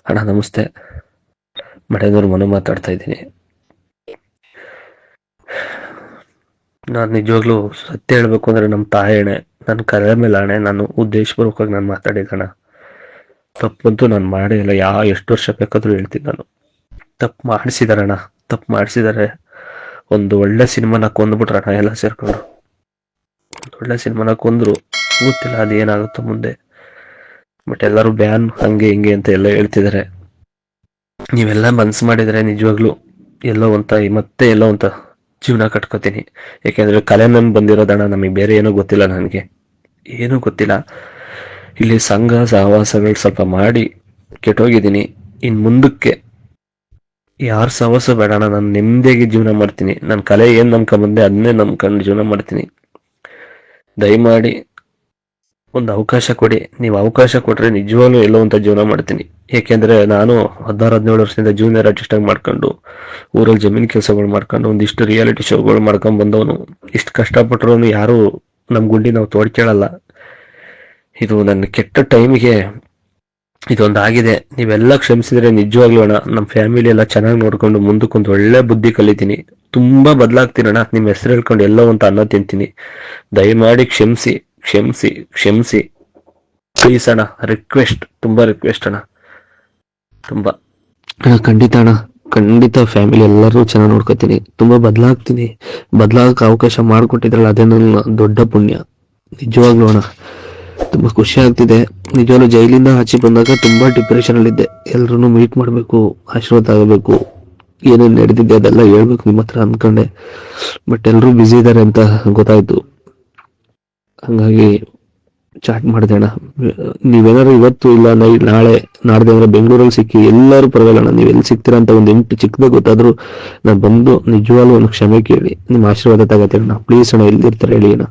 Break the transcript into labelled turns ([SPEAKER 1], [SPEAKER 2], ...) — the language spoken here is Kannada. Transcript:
[SPEAKER 1] ಅಣ್ಣ ನಮಸ್ತೆ. ಮಠೇಂದ್ರ ಮನು ಮಾತಾಡ್ತಾ ಇದ್ದೀನಿ. ನಾನು ನಿಜವಾಗ್ಲೂ ಸತ್ಯ ಹೇಳ್ಬೇಕು ಅಂದ್ರೆ ನಮ್ಮ ತಾಯಿ ಅಣೆ, ನನ್ನ ಕರೆ ಮೇಲೆ ಅಣೆ, ನಾನು ಉದ್ದೇಶಪೂರ್ವಕವಾಗಿ ನಾನು ಮಾತಾಡಿದಣ. ತಪ್ಪಂತೂ ನಾನು ಮಾಡೇ ಇಲ್ಲ. ಎಷ್ಟು ವರ್ಷ ಬೇಕಾದ್ರೂ ಹೇಳ್ತೀನಿ. ನಾನು ತಪ್ಪು ಮಾಡಿಸಿದಾರಣ, ತಪ್ಪು ಮಾಡಿಸಿದಾರೆ. ಒಂದು ಒಳ್ಳೆ ಸಿನಿಮಾನ ಕೊಂದ್ಬಿಟ್ರಣ ಎಲ್ಲ ಸೇರ್ಕೊಂಡು. ಒಂದು ಒಳ್ಳೆ ಸಿನಿಮಾನ ಕೊಂದ್ರು. ಗೊತ್ತಿಲ್ಲ ಅದೇನಾಗುತ್ತೋ ಮುಂದೆ. ಬಟ್ ಎಲ್ಲರೂ ಬ್ಯಾನ್ ಹಂಗೆ ಹಿಂಗೆ ಅಂತ ಎಲ್ಲ ಹೇಳ್ತಿದ್ದಾರೆ. ನೀವೆಲ್ಲ ಮನ್ಸು ಮಾಡಿದ್ರೆ ನಿಜವಾಗ್ಲೂ ಮತ್ತೆ ಎಲ್ಲೋ ಅಂತ ಜೀವನ ಕಟ್ಕೋತೀನಿ. ಯಾಕೆಂದ್ರೆ ಕಲೆ ನನ್ ಬಂದಿರೋದಣ್ಣ, ನಮಗೆ ಬೇರೆ ಏನೂ ಗೊತ್ತಿಲ್ಲ. ನನಗೆ ಏನೂ ಗೊತ್ತಿಲ್ಲ. ಇಲ್ಲಿ ಸಂಘ ಸಹವಾಸಗಳು ಸ್ವಲ್ಪ ಮಾಡಿ ಕೆಟ್ಟೋಗಿದ್ದೀನಿ. ಇನ್ ಮುಂದಕ್ಕೆ ಯಾರ ಸಹವಾಸ ಬೇಡಣ. ನಾನು ನೆಮ್ಮದಿಯಾಗಿ ಜೀವನ ಮಾಡ್ತೀನಿ. ನನ್ನ ಕಲೆ ಏನ್ ನಂಬ್ಕೊಂಬಂದೆ ಅದನ್ನೇ ನಂಬ್ಕೊಂಡು ಜೀವನ ಮಾಡ್ತೀನಿ. ದಯಮಾಡಿ ಒಂದು ಅವಕಾಶ ಕೊಡಿ. ನೀವು ಅವಕಾಶ ಕೊಟ್ರೆ ನಿಜವಾಗ್ಲೂ ಎಲ್ಲೋ ಅಂತ ಜೀವನ ಮಾಡ್ತೀನಿ. ಯಾಕೆಂದ್ರೆ ನಾನು 16-17 ವರ್ಷದಿಂದ ಜೂನಿಯರ್ ಆರ್ಟಿಸ್ಟ್ ಆಗಿ ಮಾಡ್ಕೊಂಡು, ಊರಲ್ಲಿ ಜಮೀನ್ ಕೆಲಸಗಳು ಮಾಡ್ಕೊಂಡು, ಒಂದಿಷ್ಟು ರಿಯಾಲಿಟಿ ಶೋಗಳು ಮಾಡ್ಕೊಂಡ್ ಬಂದವನು. ಇಷ್ಟು ಕಷ್ಟಪಟ್ಟರು ಯಾರು ನಮ್ ಗುಂಡಿ ನಾವು ತೋಡ್ಕೇಳಲ್ಲ. ಇದು ನನ್ನ ಕೆಟ್ಟ ಟೈಮಿಗೆ ಇದೊಂದಾಗಿದೆ. ನೀವೆಲ್ಲ ಕ್ಷಮಿಸಿದ್ರೆ ನಿಜವಾಗ್ಲೂ ಅಣ್ಣ, ನಮ್ಮ ಫ್ಯಾಮಿಲಿ ಎಲ್ಲ ಚೆನ್ನಾಗಿ ನೋಡ್ಕೊಂಡು ಮುಂದಕ್ಕೊಂದು ಒಳ್ಳೆ ಬುದ್ಧಿ ಕಲಿತೀನಿ. ತುಂಬಾ ಬದಲಾಗ್ತೀನಿ ಅಣ್ಣ. ನಿಮ್ಮ ಹೆಸರು ಹೇಳ್ಕೊಂಡು ಎಲ್ಲೋ ಅಂತ ಅನ್ನ ತಿಂತೀನಿ. ದಯಮಾಡಿ ಕ್ಷಮಿಸಿ ಕ್ಷಮಿಸಿ ಕ್ಷಮಿಸಿ ಪ್ಲೀಸ್ ಅಣ್ಣ. ರಿಕ್ವೆಸ್ಟ್, ತುಂಬಾ ರಿಕ್ವೆಸ್ಟ್ ಅಣ್ಣ, ತುಂಬಾ ಖಂಡಿತ ಅಣ್ಣ, ಖಂಡಿತ. ಫ್ಯಾಮಿಲಿ ಎಲ್ಲರೂ ಚೆನ್ನಾಗಿ ನೋಡ್ಕೋತೀನಿ. ತುಂಬಾ ಬದಲಾಗಕ್ಕೆ ಅವಕಾಶ ಮಾಡಿಕೊಟ್ಟಿದ್ರಲ್ಲ, ಅದೇ ನನ್ನ ದೊಡ್ಡ ಪುಣ್ಯ. ನಿಜವಾಗ್ಲೂ ಅಣ್ಣ ತುಂಬಾ ಖುಷಿ ಆಗ್ತಿದೆ. ನಿಜವಾಗ್ಲೂ ಜೈಲಿಂದ ಆಚೆ ಬಂದಾಗ ತುಂಬಾ ಡಿಪ್ರೆಷನ್ ಅಲ್ಲಿ ಇದ್ದೆ. ಎಲ್ರು ಮೀಟ್ ಮಾಡ್ಬೇಕು, ಆಶೀರ್ವಾದ ಆಗಬೇಕು, ಏನೇನ್ ನಡೆದಿದೆ ಅದೆಲ್ಲ ಹೇಳ್ಬೇಕು ನಿಮ್ಮ ಹತ್ರ ಅನ್ಕೊಂಡೆ. ಬಟ್ ಎಲ್ರು ಬ್ಯುಸಿ ಇದಾರೆ ಅಂತ ಗೊತ್ತಾಯ್ತು. ಹಂಗಾಗಿ ಚಾಟ್ ಮಾಡಿದೆ ಅಣ್ಣ. ನೀವೇನಾದ್ರು ಇವತ್ತು ಇಲ್ಲ ನಾಳೆ ನಾಡ್ದೆ ಅಂದ್ರೆ ಬೆಂಗಳೂರಲ್ಲಿ ಸಿಕ್ಕಿ ಎಲ್ಲರೂ ಪರವಾಗಿಲ್ಲ. ನೀವು ಎಲ್ಲಿ ಸಿಗ್ತೀರಾ ಅಂತ ಒಂದು ಎಂಟು ಚಿಕ್ಕದಾಗ ಗೊತ್ತಾದ್ರು ನಾನು ಬಂದು ನಿಜವಾಗ್ಲೂ ಒಂದು ಕ್ಷಮೆ ಕೇಳಿ ನಿಮ್ಮ ಆಶೀರ್ವಾದ ತಗೋತೀನಿ ಅಣ್ಣ. ಪ್ಲೀಸ್ ಅಣ್ಣ, ಎಲ್ಲಿರ್ತಾರೆ ಹೇಳಿ ಅಣ್ಣ.